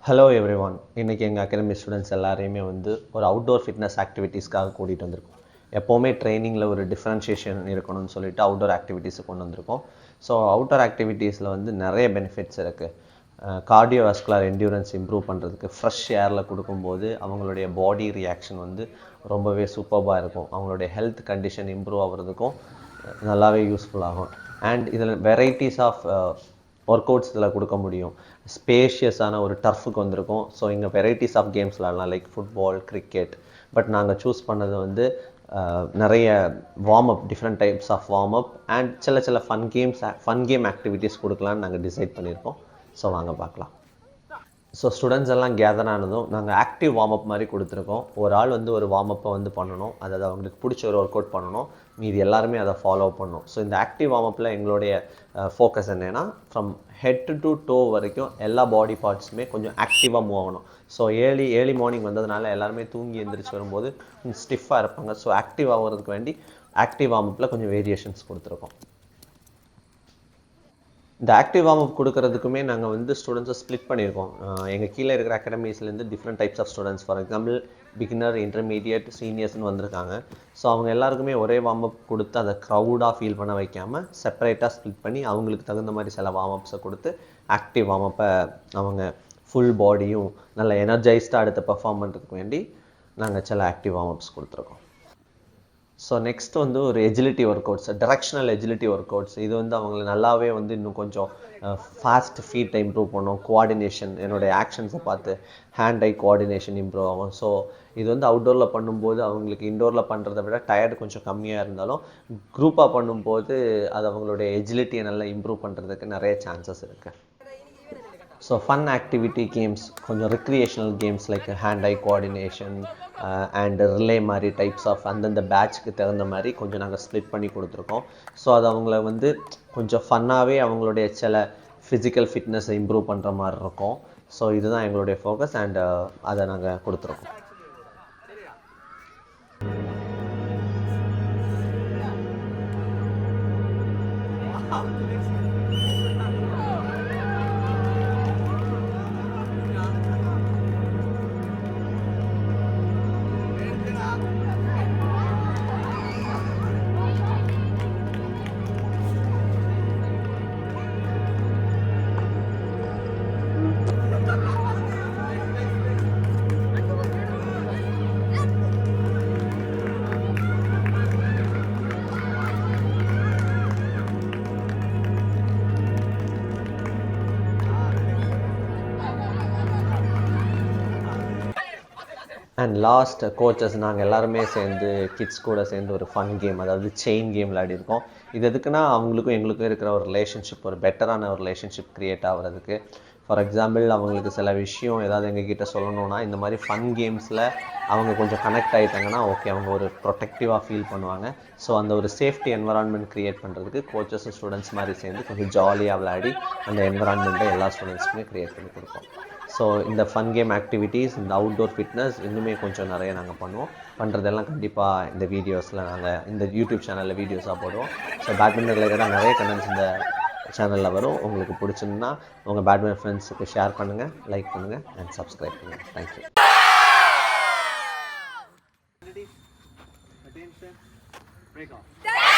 Hello every one. இன்றைக்கி எங்கள் academy students எல்லாரையுமே வந்து ஒரு அவுட்டோர் ஃபிட்னஸ் ஆக்டிவிட்டீஸ்க்காக கூட்டிகிட்டு வந்திருக்கோம். எப்போவுமே ட்ரைனிங்கில் ஒரு டிஃப்ரென்ஷியேஷன் இருக்கணும்னு சொல்லிட்டு அவுட்டோர் ஆக்டிவிட்டீஸை கொண்டு வந்திருக்கோம். ஸோ அவுட்டோர் ஆக்டிவிட்டீஸில் வந்து நிறைய பெனிஃபிட்ஸ் இருக்குது. கார்டியோவாஸ்குலர் என்டியூரன்ஸ் இம்ப்ரூவ் பண்ணுறதுக்கு ஃப்ரெஷ் ஏரில் கொடுக்கும்போது அவங்களுடைய பாடி ரியாக்ஷன் வந்து ரொம்பவே சூப்பராக இருக்கும். அவங்களுடைய ஹெல்த் கண்டிஷன் இம்ப்ரூவ் ஆகிறதுக்கும் நல்லாவே யூஸ்ஃபுல்லாகும். அண்ட் இதில் வெரைட்டிஸ் ஆஃப் ஒர்க் அவுட்ஸ் இதில் கொடுக்க முடியும். ஸ்பேஷியஸான ஒரு டர்ஃபுக்கு வந்திருக்கும். ஸோ இங்கே வெரைட்டிஸ் ஆஃப் கேம்ஸ் விளாடலாம், லைக் ஃபுட்பால், கிரிக்கெட். பட் நாங்கள் சூஸ் பண்ணது வந்து நிறைய warm up, different types of warm up and சில ஃபன் கேம் ஆக்டிவிட்டீஸ் கொடுக்கலான்னு நாங்கள் டிசைட் பண்ணியிருக்கோம். ஸோ வாங்க பார்க்கலாம். ஸோ ஸ்டூடெண்ட்ஸ் எல்லாம் கேதர் ஆனதும் நாங்கள் ஆக்டிவ் வார்ம் அப் மாதிரி கொடுத்துருக்கோம். ஒரு ஆள் வந்து ஒரு வார்ம் அப்பை வந்து பண்ணணும், அதாவது அவங்களுக்கு பிடிச்ச ஒரு ஒர்க் அவுட் பண்ணணும், மீது எல்லாருமே அதை ஃபாலோ பண்ணணும். ஸோ இந்த ஆக்டிவ் வார்ம் அப்பில் எங்களுடைய ஃபோக்கஸ் என்னென்னா, ஃப்ரம் ஹெட் டு டோ வரைக்கும் எல்லா பாடி பார்ட்ஸுமே கொஞ்சம் ஆக்டிவாக மூவ் ஆகணும். ஸோ ஏர்லி மார்னிங் வந்ததுனால எல்லாருமே தூங்கி எழுந்திரிச்சு வரும்போது கொஞ்சம் ஸ்டிஃபாக இருப்பாங்க. ஸோ ஆக்டிவ் ஆகிறதுக்கு வேண்டி ஆக்டிவ் வார்ம் அப்பில் கொஞ்சம் வேரியேஷன்ஸ் கொடுத்துருக்கோம். இந்த ஆக்டிவ் வார்ம் அப் கொடுக்கறதுக்குமே நாங்கள் வந்து ஸ்டூடெண்ட்ஸை ஸ்ப்ளிட் பண்ணியிருக்கோம். எங்கள் கீழே இருக்கிற அகாடமிஸ்லேருந்து different types of students, for example beginner, intermediate, சீனியர்ஸ்னு வந்திருக்காங்க. ஸோ அவங்க எல்லாருக்குமே ஒரே வார்ம் அப் கொடுத்து அதை க்ரௌடாக ஃபீல் பண்ண வைக்காமல் செப்பரேட்டாக ஸ்ப்ளிட் பண்ணி அவங்களுக்கு தகுந்த மாதிரி சில வார்ம் அப்ஸை கொடுத்து ஆக்டிவ் வார்ம் அப்பை அவங்க ஃபுல் பாடியும் நல்ல எனர்ஜைஸ்டாக அடுத்து பர்ஃபார்ம் பண்ணுறதுக்கு வேண்டி நாங்கள் சில ஆக்டிவ் வார்ம் அப்ஸ் கொடுத்துருக்கோம். ஸோ நெக்ஸ்ட் வந்து ஒரு agility work outs, directional agility work outs. இது வந்து அவங்களை நல்லாவே வந்து இன்னும் கொஞ்சம் ஃபாஸ்ட் ஃபீட்டை இம்ப்ரூவ் பண்ணும். கோஆர்டினேஷன், என்னுடைய ஆக்ஷன்ஸை பார்த்து ஹேண்ட் ஐ கோஆர்டினேஷன் இம்ப்ரூவ் ஆகும். ஸோ இது வந்து அவுட்டோரில் பண்ணும்போது அவங்களுக்கு இன்டோரில் பண்ணுறதை விட டயர்டு கொஞ்சம் கம்மியாக இருந்தாலும் குரூப்பாக பண்ணும்போது அது அவங்களுடைய எஜிலிட்டியை நல்லா இம்ப்ரூவ் பண்ணுறதுக்கு நிறைய சான்சஸ் இருக்குது. ஸோ ஃபன் ஆக்டிவிட்டி கேம்ஸ், கொஞ்சம் recreational games like hand I coordination and relay மாதிரி டைப்ஸ் ஆஃப் அந்தந்த பேட்ச்க்கு தகுந்த மாதிரி கொஞ்சம் நாங்கள் ஸ்ப்ளிட் பண்ணி கொடுத்துருக்கோம். ஸோ அது அவங்கள வந்து கொஞ்சம் ஃபன்னாகவே அவங்களுடைய சில ஃபிசிக்கல் ஃபிட்னஸை இம்ப்ரூவ் பண்ணுற மாதிரி இருக்கும். ஸோ இதுதான் எங்களுடைய ஃபோக்கஸ் அண்ட் அதை நாங்கள் கொடுத்துருக்கோம். அண்ட் லாஸ்ட் கோச்சஸ் நாங்கள் எல்லாருமே சேர்ந்து கிட்ஸ் கூட சேர்ந்து ஒரு ஃபன் கேம், அதாவது செயின் கேம் விளையாடிருக்கோம். இது எதுக்குன்னா அவங்களுக்கும் எங்களுக்கும் இருக்கிற ஒரு ரிலேஷன்ஷிப், ஒரு பெட்டரான ஒரு ரிலேஷன்ஷிப் க்ரியேட் ஆகிறதுக்கு. ஃபார் எக்ஸாம்பிள் அவங்களுக்கு சில விஷயம் ஏதாவது எங்ககிட்ட சொல்லணுன்னா இந்த மாதிரி ஃபன் கேம்ஸில் அவங்க கொஞ்சம் கனெக்ட் ஆகிட்டாங்கன்னா ஓகே, அவங்க ஒரு ப்ரொடெக்டிவாக ஃபீல் பண்ணுவாங்க. ஸோ அந்த ஒரு சேஃப்டி என்வரான்மெண்ட் க்ரியேட் பண்ணுறதுக்கு கோச்சஸ் ஸ்டூடெண்ட்ஸ் மாதிரி சேர்ந்து கொஞ்சம் ஜாலியாக விளையாடி அந்த என்வரான்மெண்ட்டை எல்லா ஸ்டூடெண்ட்ஸுக்குமே க்ரியேட் பண்ணி கொடுப்போம். ஸோ இந்த ஃபன் கேம் ஆக்டிவிட்டீஸ், இந்த அவுட்டோர் ஃபிட்னஸ் இன்னுமே கொஞ்சம் நிறைய நாங்கள் பண்ணுறதெல்லாம் கண்டிப்பாக இந்த வீடியோஸில் நாங்கள் இந்த யூடியூப் சேனலில் வீடியோஸாக போடுவோம். ஸோ பேட்மிண்டன் ரிலேட்டடாக நிறைய கண்டென்ட்ஸ் இந்த சேனலில் வரும். உங்களுக்கு பிடிச்சிருந்தா உங்கள் பேட்மிண்டன் ஃப்ரெண்ட்ஸுக்கு ஷேர் பண்ணுங்கள், லைக் பண்ணுங்கள் அண்ட் சப்ஸ்கிரைப் பண்ணுங்கள். தேங்க்யூ. Attention, break off.